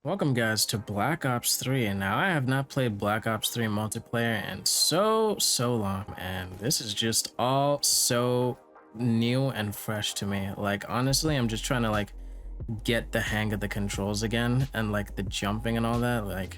Welcome guys to Black Ops 3, and now I have not played Black Ops 3 multiplayer in so long, and this is just all so new and fresh to me. Like honestly, I'm just trying to get the hang of the controls again and like the jumping and all that. Like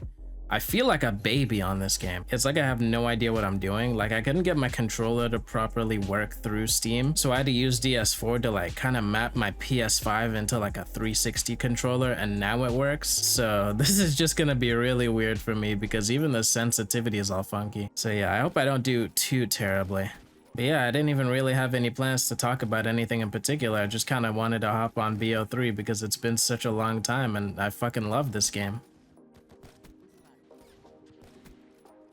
I feel like a baby on this game. It's like I have no idea what I'm doing. Like I couldn't get my controller to properly work through Steam, so I had to use DS4 to like kind of map my PS5 into like a 360 controller, and now it works. So this is just gonna be really weird for me because even the sensitivity is all funky. So yeah, I hope I don't do too terribly. But yeah, I didn't even really have any plans to talk about anything in particular. I just kind of wanted to hop on BO3 because it's been such a long time and I fucking love this game.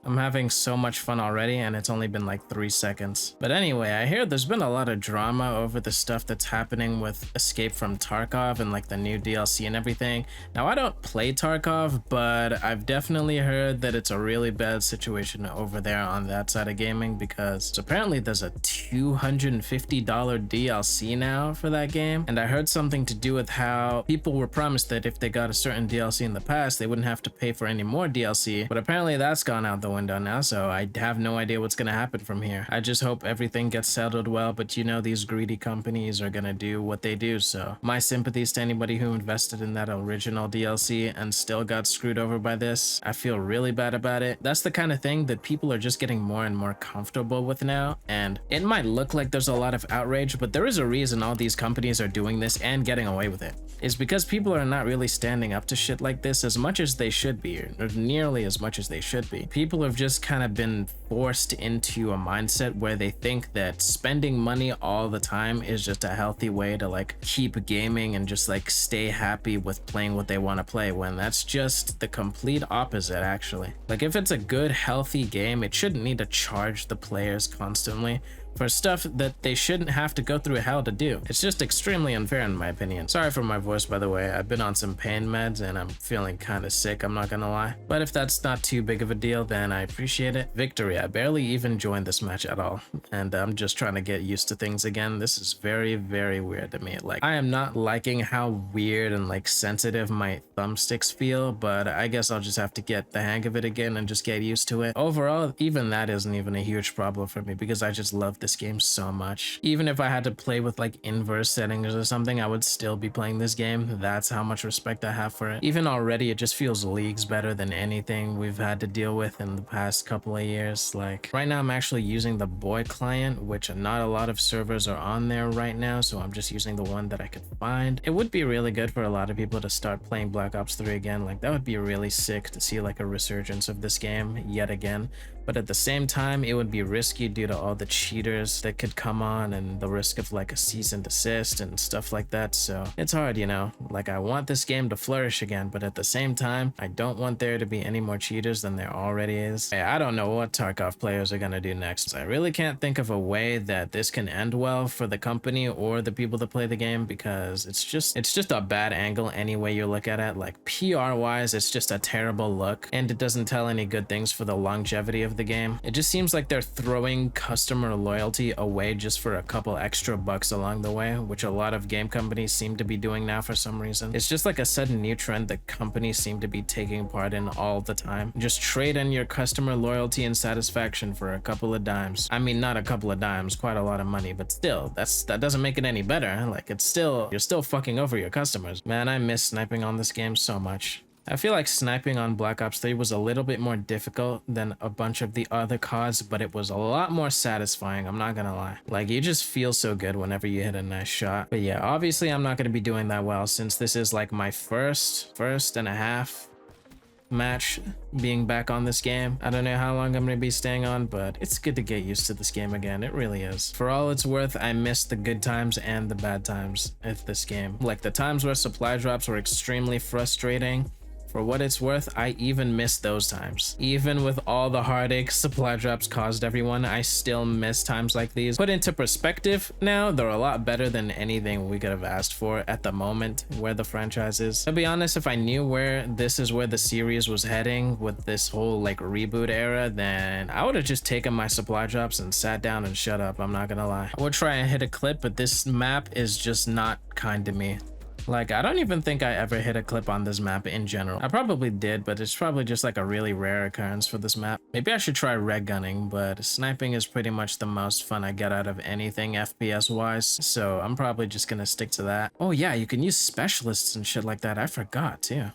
I'm having so much fun already, and it's only been like 3 seconds. But anyway, I hear there's been a lot of drama over the stuff that's happening with Escape from Tarkov and like the new DLC and everything. Now, I don't play Tarkov, but I've definitely heard that it's a really bad situation over there on that side of gaming because apparently there's a $250 DLC now for that game. And I heard something to do with how people were promised that if they got a certain DLC in the past, they wouldn't have to pay for any more DLC. But apparently that's gone out the window now, so I have no idea what's gonna happen from here. I just hope everything gets settled well, but you know these greedy companies are gonna do what they do, so my sympathies to anybody who invested in that original DLC and still got screwed over by this. I feel really bad about it. That's the kind of thing that people are just getting more and more comfortable with now, and it might look like there's a lot of outrage, but there is a reason all these companies are doing this and getting away with it. It's because people are not really standing up to shit like this as much as they should be, or nearly as much as they should be. People have just kind of been forced into a mindset where they think that spending money all the time is just a healthy way to like keep gaming and just like stay happy with playing what they want to play, when that's just the complete opposite actually. Like if it's a good healthy game, it shouldn't need to charge the players constantly for stuff that they shouldn't have to go through hell to do. It's just extremely unfair in my opinion. Sorry for my voice, by the way. I've been on some pain meds and I'm feeling kind of sick, I'm not gonna lie. But if that's not too big of a deal, then I appreciate it. Victory. I barely even joined this match at all, and I'm just trying to get used to things again. This is very weird to me. Like I am not liking how weird and like sensitive my thumbsticks feel, but I guess I'll just have to get the hang of it again and just get used to it. Overall, even that isn't even a huge problem for me because I just love this game so much. Even if I had to play with like inverse settings or something, I would still be playing this game. That's how much respect I have for it. Even already, it just feels leagues better than anything we've had to deal with in the past couple of years. Like right now, I'm actually using the boy client, which not a lot of servers are on there right now, so I'm just using the one that I could find. It would be really good for a lot of people to start playing Black Ops 3 again. Like that would be really sick to see like a resurgence of this game yet again. But at the same time, it would be risky due to all the cheaters that could come on and the risk of like a cease and desist and stuff like that. So it's hard, you know. Like I want this game to flourish again, but at the same time, I don't want there to be any more cheaters than there already is. Hey, I don't know what Tarkov players are gonna do next. I really can't think of a way that this can end well for the company or the people that play the game, because it's just a bad angle any way you look at it. Like PR wise, it's just a terrible look, and it doesn't tell any good things for the longevity of the game. It just seems like they're throwing customer loyalty away just for a couple extra bucks along the way, which a lot of game companies seem to be doing now for some reason. It's just like a sudden new trend that companies seem to be taking part in all the time. Just trade in your customer loyalty and satisfaction for a couple of dimes. I mean, not a couple of dimes, quite a lot of money, but still, that doesn't make it any better. Like you're still fucking over your customers. Man, I miss sniping on this game so much. I feel like sniping on Black Ops 3 was a little bit more difficult than a bunch of the other CODs, but it was a lot more satisfying, I'm not gonna lie. Like, you just feel so good whenever you hit a nice shot. But yeah, obviously I'm not gonna be doing that well since this is like my first and a half match being back on this game. I don't know how long I'm gonna be staying on, but it's good to get used to this game again. It really is. For all it's worth, I miss the good times and the bad times of this game. Like the times where supply drops were extremely frustrating. For what it's worth, I even miss those times. Even with all the heartache supply drops caused everyone, I still miss times like these. Put into perspective now, they're a lot better than anything we could have asked for at the moment where the franchise is. To be honest, if I knew where this is where the series was heading with this whole like reboot era, then I would have just taken my supply drops and sat down and shut up, I'm not gonna lie. I would try and hit a clip, but this map is just not kind to me. Like, I don't even think I ever hit a clip on this map in general. I probably did, but it's probably just like a really rare occurrence for this map. Maybe I should try red gunning, but sniping is pretty much the most fun I get out of anything FPS wise, so I'm probably just gonna stick to that. Oh yeah, you can use specialists and shit like that. I forgot too.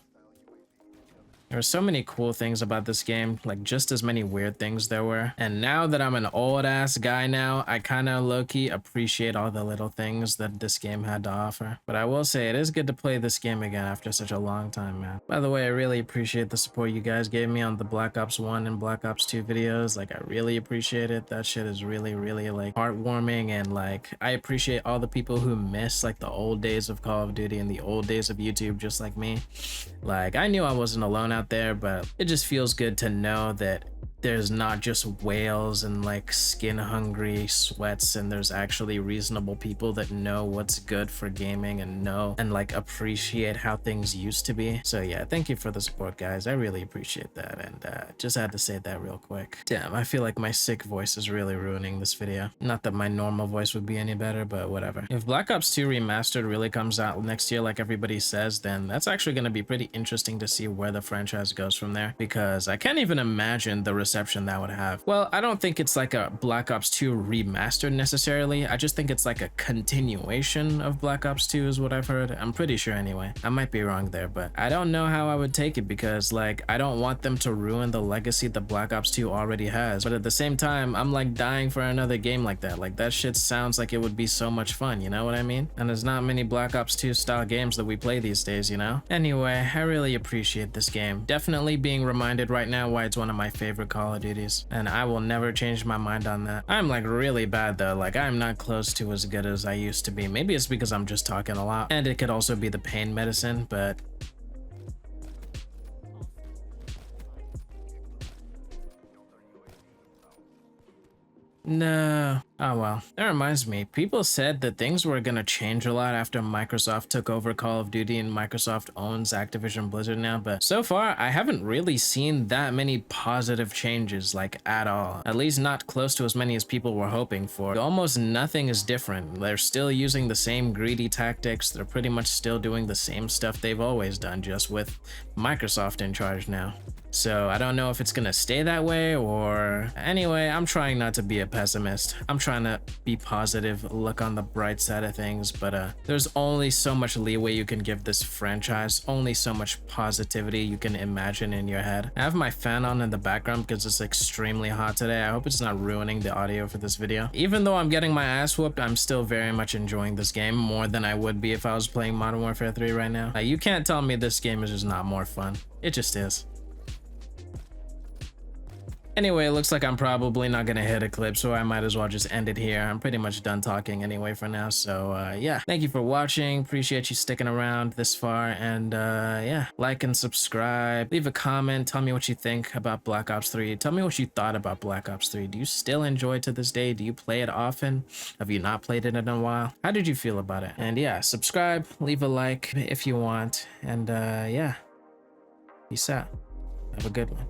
There were so many cool things about this game, like just as many weird things there were. And now that I'm an old ass guy now, I kind of low-key appreciate all the little things that this game had to offer. But I will say it is good to play this game again after such a long time, man. By the way, I really appreciate the support you guys gave me on the Black Ops 1 and Black Ops 2 videos. Like, I really appreciate it. That shit is really, really like heartwarming, and like I appreciate all the people who miss like the old days of Call of Duty and the old days of YouTube just like me. Like, I knew I wasn't alone out there, but it just feels good to know that there's not just whales and like skin hungry sweats, and there's actually reasonable people that know what's good for gaming and know and like appreciate how things used to be. So yeah, thank you for the support, guys. I really appreciate that, and just had to say that real quick. Damn, I feel like my sick voice is really ruining this video. Not that my normal voice would be any better, but whatever. If Black Ops 2 Remastered really comes out next year like everybody says, then that's actually going to be pretty interesting to see where the franchise goes from there, because I can't even imagine the reception that would have. Well, I don't think it's like a Black Ops 2 remastered necessarily. I just think it's like a continuation of Black Ops 2 is what I've heard. I'm pretty sure anyway. I might be wrong there, but I don't know how I would take it, because like I don't want them to ruin the legacy that Black Ops 2 already has. But at the same time, I'm like dying for another game like that. Like, that shit sounds like it would be so much fun, you know what I mean? And there's not many Black Ops 2 style games that we play these days, you know? Anyway, I really appreciate this game. Definitely being reminded right now why it's one of my favorite Call of Duties, and I will never change my mind on that. I'm like really bad though. Like, I'm not close to as good as I used to be. Maybe it's because I'm just talking a lot, and it could also be the pain medicine, but no. Oh well. That reminds me, people said that things were gonna change a lot after Microsoft took over Call of Duty, and Microsoft owns Activision Blizzard now, but so far I haven't really seen that many positive changes, like at all. At least not close to as many as people were hoping for. Almost nothing is different. They're still using the same greedy tactics. They're pretty much still doing the same stuff they've always done, just with Microsoft in charge now. So I don't know if it's gonna stay that way, or anyway, I'm trying not to be a pessimist. I'm trying to be positive, look on the bright side of things, but there's only so much leeway you can give this franchise, only so much positivity you can imagine in your head. I have my fan on in the background because it's extremely hot today. I hope it's not ruining the audio for this video. Even though I'm getting my ass whooped, I'm still very much enjoying this game more than I would be if I was playing Modern Warfare 3 right now. Like, you can't tell me this game is just not more fun. It just is. Anyway, it looks like I'm probably not gonna hit a clip, so I might as well just end it here. I'm pretty much done talking anyway for now, so yeah. Thank you for watching. Appreciate you sticking around this far, and yeah, like and subscribe. Leave a comment. Tell me what you think about Black Ops 3. Tell me what you thought about Black Ops 3. Do you still enjoy it to this day? Do you play it often? Have you not played it in a while? How did you feel about it? And yeah, subscribe, leave a like if you want, and yeah, peace out. Have a good one.